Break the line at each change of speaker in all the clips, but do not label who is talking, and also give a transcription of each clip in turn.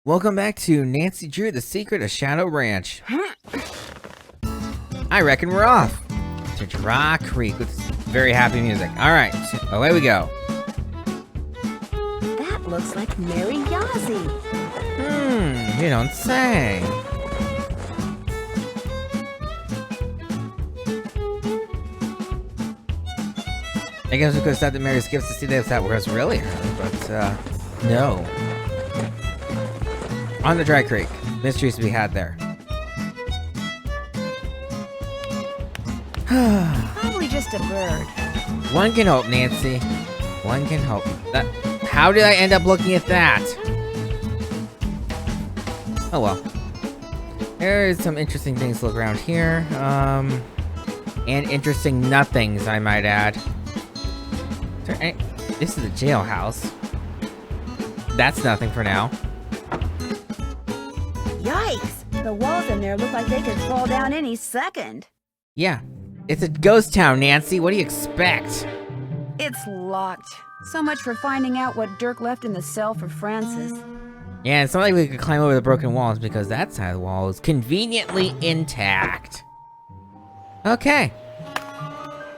Welcome back to Nancy Drew, The Secret of Shadow Ranch. I reckon we're off to Dry Creek with very happy music. Alright, away we go.
That looks like Mary Yazzie.
You don't say. I guess we could have stopped at Mary's Gifts to see if that was really her, but, no. On the Dry Creek. Mysteries to be had there.
Probably just a bird.
One can hope, Nancy. One can hope. How did I end up looking at that? Oh well. There's some interesting things to look around here. And interesting nothings, I might add. This is the jailhouse. That's nothing for now.
Yikes! The walls in there look like they could fall down any second.
Yeah. It's a ghost town, Nancy. What do you expect?
It's locked. So much for finding out what Dirk left in the cell for Francis.
Yeah, it's not like we could climb over the broken walls because that side of the wall is conveniently intact. Okay.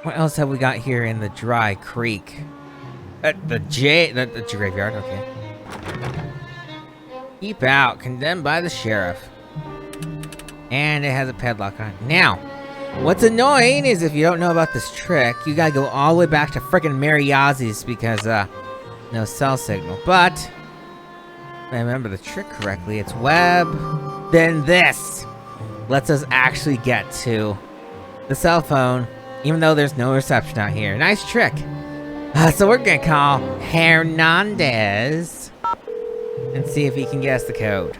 What else have we got here in the Dry Creek? The graveyard, okay. Keep out, condemned by the sheriff. And it has a padlock on it. Now, what's annoying is if you don't know about this trick, you gotta go all the way back to frickin' Mary Yazzie's because, no cell signal. But, if I remember the trick correctly, it's web, then this lets us actually get to the cell phone, even though there's no reception out here. Nice trick. So we're gonna call Hernandez and see if he can guess the code.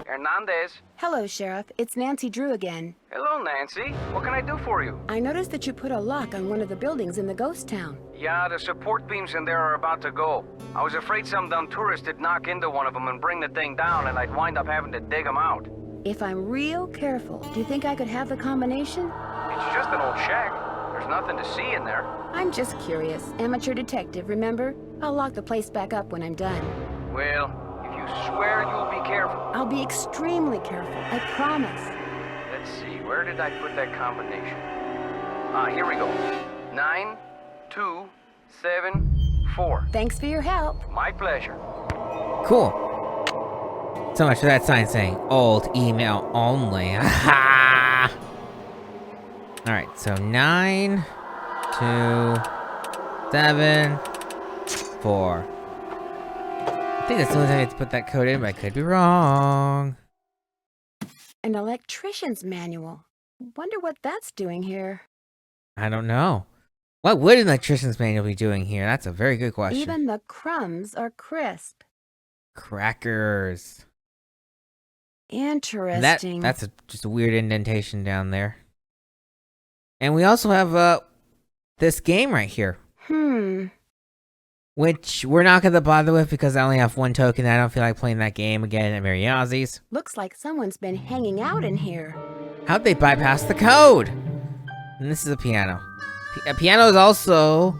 Hernandez.
Hello, Sheriff. It's Nancy Drew again.
Hello, Nancy. What can I do for you?
I noticed that you put a lock on one of the buildings in the ghost town.
Yeah, the support beams in there are about to go. I was afraid some dumb tourist would knock into one of them and bring the thing down, and I'd wind up having to dig them out.
If I'm real careful, do you think I could have the combination?
It's just an old shack. There's nothing to see in there.
I'm just curious. Amateur detective, remember? I'll lock the place back up when I'm done.
Well, if you swear you'll be careful.
I'll be extremely careful, I promise.
Let's see, where did I put that combination? Ah, here we go. 9, 2, 7, 4.
Thanks for your help.
My pleasure.
Cool. So much for that sign saying old email only. Ha! Alright, so 9, 2, 7, 4. I think that's the only time I have to put that code in, but I could be wrong.
An electrician's manual. Wonder what that's doing here.
I don't know. What would an electrician's manual be doing here? That's a very good question.
Even the crumbs are crisp.
Crackers.
Interesting.
That's just a weird indentation down there. And we also have this game right here. Which we're not going to bother with because I only have one token. I don't feel like playing that game again at Mary Yazzie's.
Looks like someone's been hanging out in here.
How'd they bypass the code? And this is a piano. A piano is also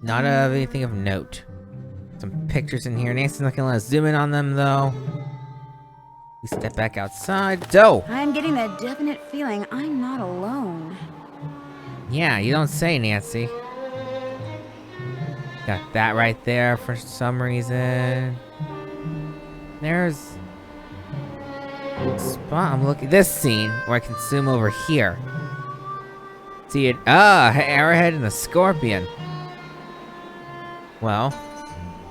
not anything of note. Some pictures in here. Nancy's not going to let us zoom in on them, though. We step back outside. Doe!
I'm getting the definite feeling I'm not alone.
Yeah, you don't say, Nancy. Got that right there for some reason. There's a spot I'm looking. This scene where I can zoom over here. See it? Arrowhead and the Scorpion. Well,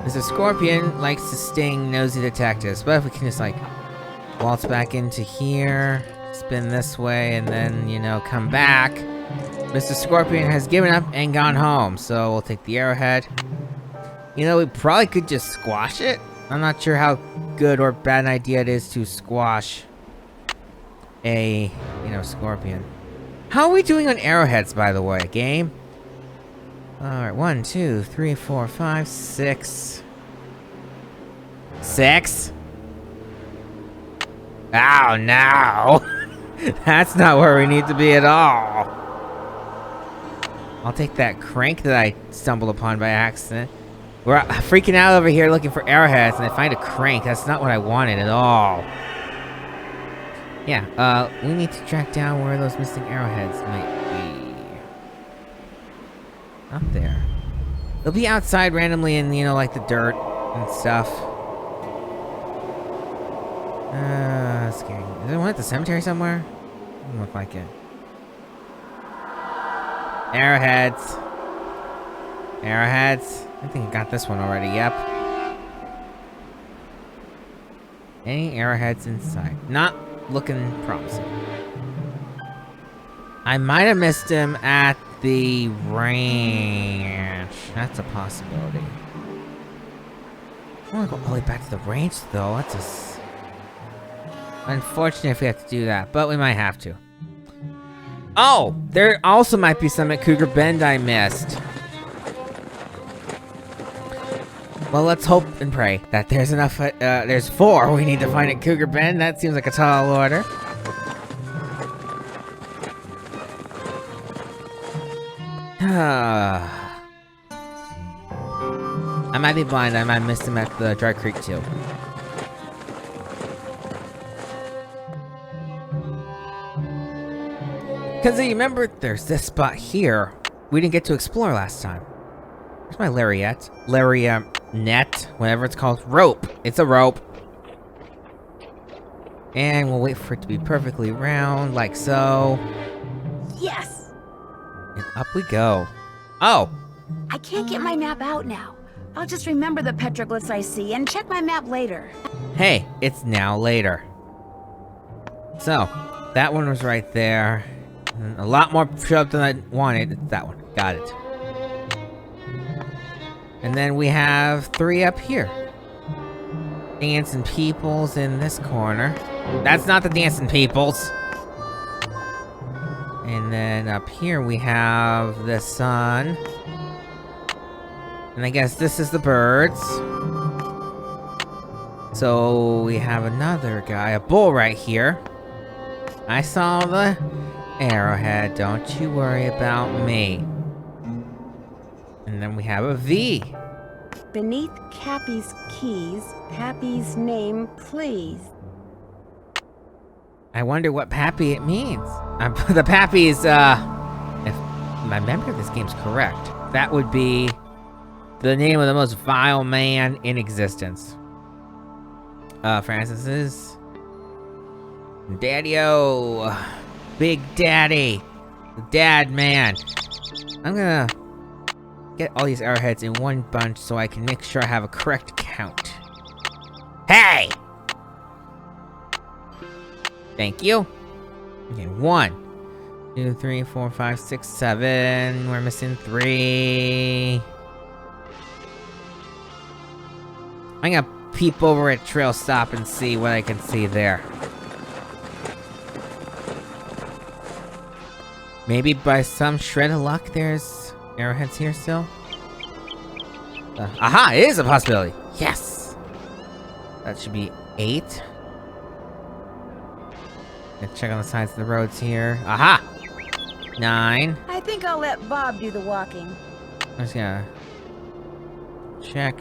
Mr. Scorpion likes to sting nosy detectives, but if we can just like waltz back into here, spin this way, and then, you know, come back. Mr. Scorpion has given up and gone home, so we'll take the arrowhead. You know, we probably could just squash it. I'm not sure how good or bad an idea it is to squash a, scorpion. How are we doing on arrowheads, by the way, game? Alright, 1, 2, 3, 4, 5, 6. 6? Oh, no! That's not where we need to be at all. I'll take that crank that I stumbled upon by accident. We're freaking out over here looking for arrowheads, and I find a crank. That's not what I wanted at all. Yeah, we need to track down where those missing arrowheads might be. Up there. They'll be outside randomly in, you know, like the dirt and stuff. Scary. Is there one at the cemetery somewhere? Doesn't look like it. Arrowheads. Arrowheads. I think I got this one already, yep. Any arrowheads inside? Not looking promising. I might have missed him at the ranch. That's a possibility. I want to go all the way back to the ranch, though. That's unfortunate if we have to do that, but we might have to. Oh! There also might be some at Cougar Bend I missed. Well, let's hope and pray that there's enough. There's 4 we need to find at Cougar Bend. That seems like a tall order. I might be blind. I might have missed him at the Dry Creek too. Because you remember, there's this spot here we didn't get to explore last time. Where's my lariat? Net, whatever it's called. Rope. It's a rope. And we'll wait for it to be perfectly round, like so.
Yes!
And up we go. Oh!
I can't get my map out now. I'll just remember the petroglyphs I see and check my map later.
Hey, it's now later. So, that one was right there. And a lot more showed up than I wanted. It's that one. Got it. And then we have 3 up here. Dancing Peoples in this corner. That's not the Dancing Peoples. And then up here we have the sun. And I guess this is the birds. So we have another guy, a bull right here. I saw the arrowhead, don't you worry about me. And then we have a V.
Beneath Cappy's keys, Pappy's name, please.
I wonder what Pappy it means. The Pappy is, if my memory of this game's correct, that would be the name of the most vile man in existence. Francis is Daddy-O, Big Daddy, the Dad Man. I'm gonna get all these arrowheads in one bunch so I can make sure I have a correct count. Hey! Thank you. Okay, 1, 2, 3, 4, 5, 6, 7. We're missing 3. I'm gonna peep over at Trail Stop and see what I can see there. Maybe by some shred of luck there's arrowheads here still? Aha! It is a possibility! Yes! That should be 8. Let's check on the sides of the roads here. Aha! 9.
I think I'll let Bob do the walking.
I'm just gonna check.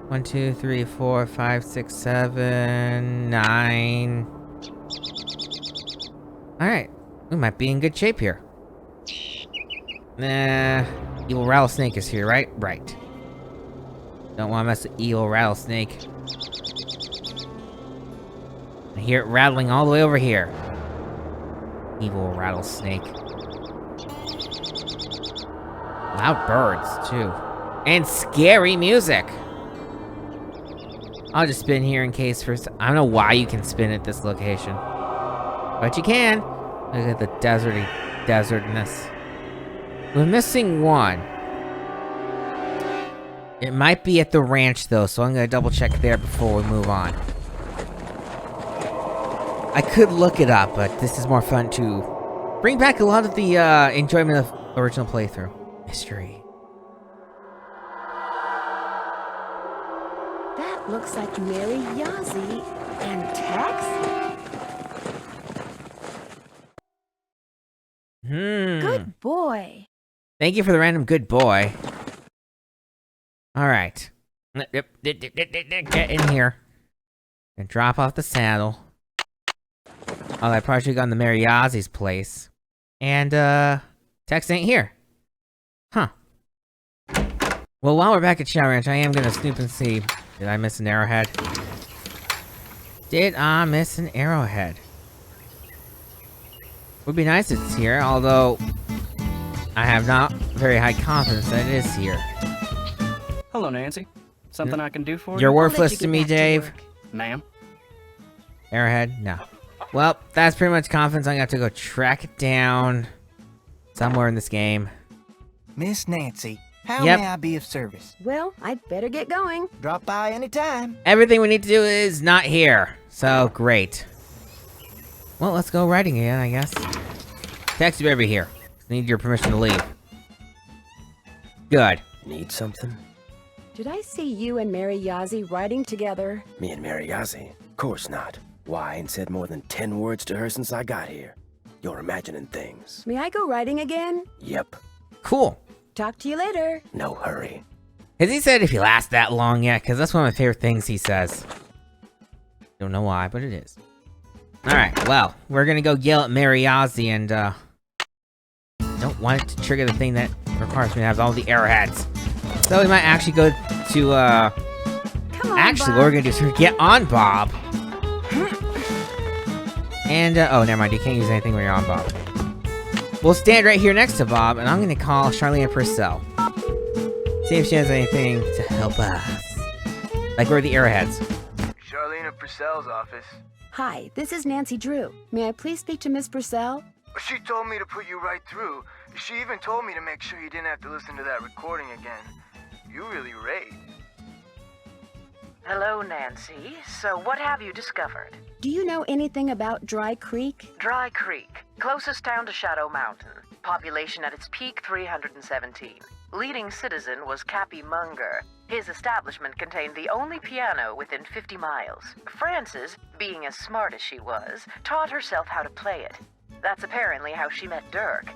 1, 2, 3, 4, 5, 6, 7, 9. Alright. We might be in good shape here. Nah. Evil Rattlesnake is here, right? Right. Don't want to mess with Evil Rattlesnake. I hear it rattling all the way over here. Evil Rattlesnake. Loud birds, too. And scary music. I'll just spin here in case for... I don't know why you can spin at this location. But you can. Look at the desertness. We're missing 1. It might be at the ranch, though, so I'm gonna double check there before we move on. I could look it up, but this is more fun to bring back a lot of the enjoyment of original playthrough. Mystery.
That looks like Mary Yazzie and Tex. Good boy.
Thank you for the random good boy. Alright. Get in here. And drop off the saddle. Oh, I probably should've gone to Mariazzi's place. And, Tex ain't here. Huh. Well, while we're back at Shadow Ranch, I am gonna snoop and see. Did I miss an arrowhead? Did I miss an arrowhead? Would be nice if it's here, although I have not very high confidence that it is here.
Hello, Nancy. Something I can do for
You're
you?
worthless to me, Dave.
Ma'am?
Arrowhead? No. Well, that's pretty much confidence. I'm gonna have to go track it down somewhere in this game.
Miss Nancy, how
Yep.
may I be of service?
Well, I'd better get going.
Drop by anytime.
Everything we need to do is not here. So, great. Well, let's go riding again, I guess. Tex, you better be here. Need your permission to leave. Good.
Need something?
Did I see you and Mary Yazzie riding together?
Me and Mary Yazzie? Course not. Why, I ain't said more than 10 words to her since I got here. You're imagining things.
May I go riding again?
Yep.
Cool.
Talk to you later.
No hurry.
Has he said if he lasts that long yet? Because that's one of my favorite things he says. Don't know why, but it is. Alright, well, we're gonna go yell at Mary Yazzie and, don't want it to trigger the thing that requires me to have all the arrowheads. So we might actually go to,
Come on,
actually,
Bob.
what we're gonna do is get on Bob. And, oh, never mind, you can't use anything when you're on Bob. We'll stand right here next to Bob, and I'm gonna call Charlene Purcell. See if she has anything to help us. Like, where are the arrowheads?
Charlene Purcell's office.
Hi, this is Nancy Drew. May I please speak to Miss Purcell?
She told me to put you right through. She even told me to make sure you didn't have to listen to that recording again. You really raved.
Hello, Nancy. So what have you discovered?
Do you know anything about Dry Creek?
Dry Creek, closest town to Shadow Mountain. Population at its peak, 317. Leading citizen was Cappy Munger. His establishment contained the only piano within 50 miles. Frances, being as smart as she was, taught herself how to play it. That's apparently how she met Dirk.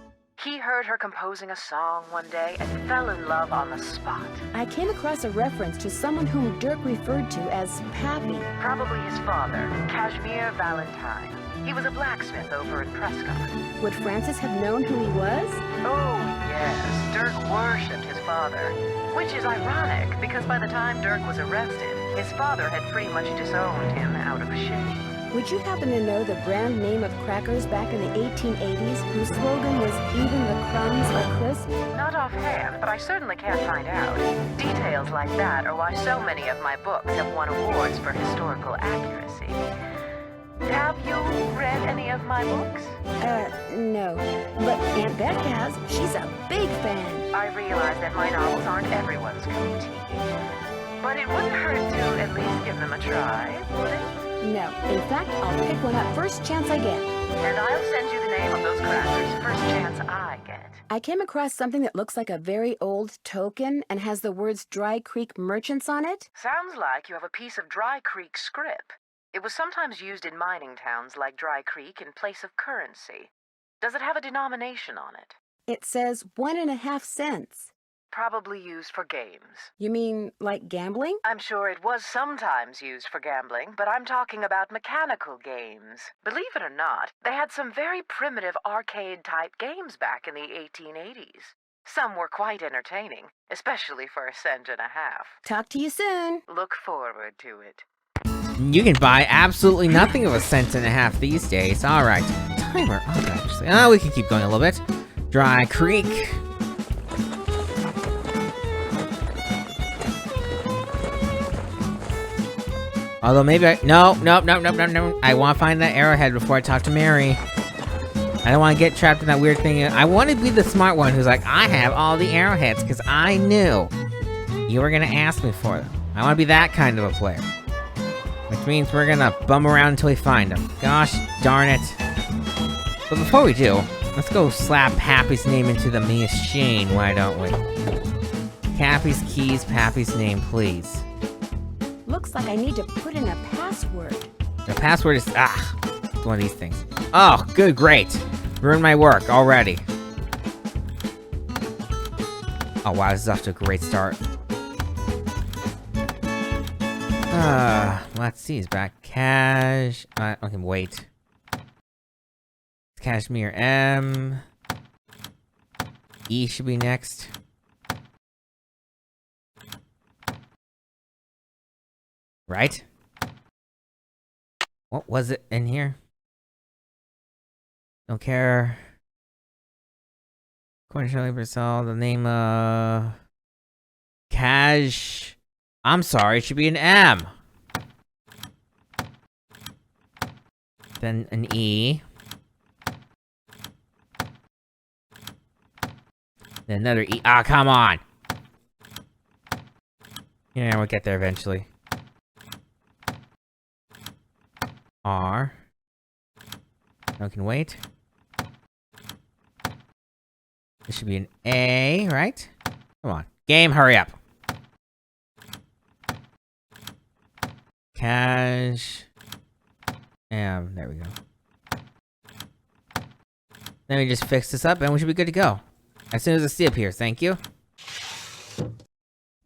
He heard her composing a song one day and fell in love on the spot.
I came across a reference to someone whom Dirk referred to as Pappy.
Probably his father, Kashmir Valentine. He was a blacksmith over in Prescott.
Would Francis have known who he was?
Oh, yes. Dirk worshipped his father. Which is ironic, because by the time Dirk was arrested, his father had pretty much disowned him out of shame.
Would you happen to know the brand name of crackers back in the 1880s whose slogan was "Even the crumbs are crisp"?
Not offhand, but I certainly can find out. Details like that are why so many of my books have won awards for historical accuracy. Have you read any of my books?
No. But Aunt Beck has. She's a big fan.
I realize that my novels aren't everyone's cup of tea. But it wouldn't hurt to at least give them a try, would it?
No. In fact, I'll pick one up first chance I get.
And I'll send you the name of those crackers first chance I get.
I came across something that looks like a very old token and has the words Dry Creek Merchants on it.
Sounds like you have a piece of Dry Creek scrip. It was sometimes used in mining towns like Dry Creek in place of currency. Does it have a denomination on it?
It says 1.5 cents.
Probably used for games.
You mean like gambling?
I'm sure it was sometimes used for gambling, but I'm talking about mechanical games. Believe it or not, they had some very primitive arcade-type games back in the 1880s. Some were quite entertaining, especially for $1.50.
Talk to you soon.
Look forward to it.
You can buy absolutely nothing of $1.50 these days. Alright. Timer up, actually. Oh, we can keep going a little bit. Dry Creek. Although maybe I... No. I want to find that arrowhead before I talk to Mary. I don't want to get trapped in that weird thing. I want to be the smart one who's like, I have all the arrowheads because I knew you were going to ask me for them. I want to be that kind of a player. Which means we're going to bum around until we find them. Gosh darn it. But before we do, let's go slap Pappy's name into the machine, why don't we? Pappy's keys, Pappy's name, please.
Looks like I need to put in a password.
The password is... it's one of these things. Oh, good, great. Ruined my work already. Oh, wow, this is off to a great start. Let's see. He's back. Cash. Okay, wait. Cashmere M. E should be next. Right? What was it in here? Don't care. According to Shirley Brissell, the name Cash. I'm sorry, it should be an M. Then an E. Then another E. Ah, come on! Yeah, we'll get there eventually. R. No, can wait. This should be an A, right? Come on. Game, hurry up. Cash. There we go. Then we just fix this up and we should be good to go. As soon as the C appears, thank you.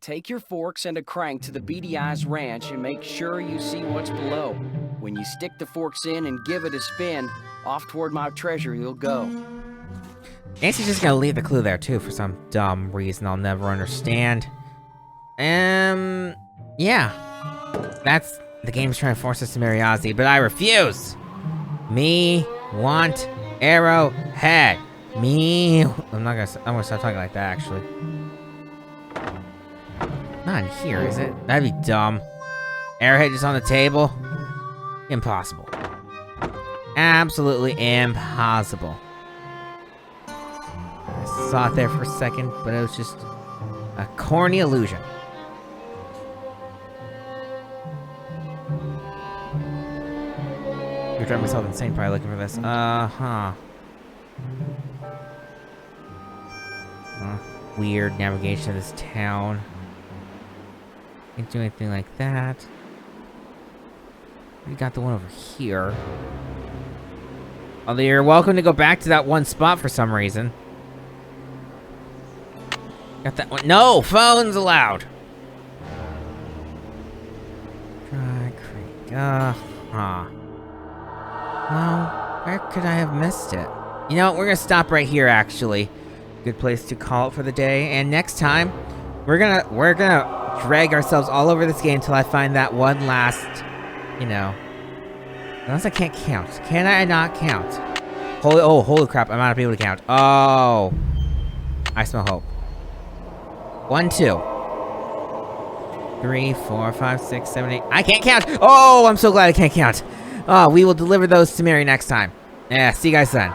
Take your forks and a crank to the Beady Eyes Ranch and make sure you see what's below. When you stick the forks in and give it a spin, off toward my treasure you'll go.
Nancy's just gonna leave the clue there too for some dumb reason I'll never understand. Yeah. That's the game's trying to force us to marry Ozzy, but I refuse! Me want arrowhead. Me. I'm gonna stop talking like that actually. Not in here, is it? That'd be dumb. Arrowhead just on the table? Impossible. Absolutely impossible. I saw it there for a second, but it was just a corny illusion. You're driving myself insane probably looking for this. Weird navigation of this town. Can't do anything like that. We got the one over here. Although you're welcome to go back to that one spot for some reason. Got that one. No! Phones allowed! Dry Creek. Well, where could I have missed it? You know, we're gonna stop right here, actually. Good place to call it for the day. And next time, we're gonna drag ourselves all over this game until I find that one last, you know. Unless I can't count. Can I not count? Holy crap, I might not be able to count. Oh. I smell hope. 1, 2, 3, 4, 5, 6, 7, 8. I can't count! Oh, I'm so glad I can't count. Oh, we will deliver those to Mary next time. Yeah, see you guys then.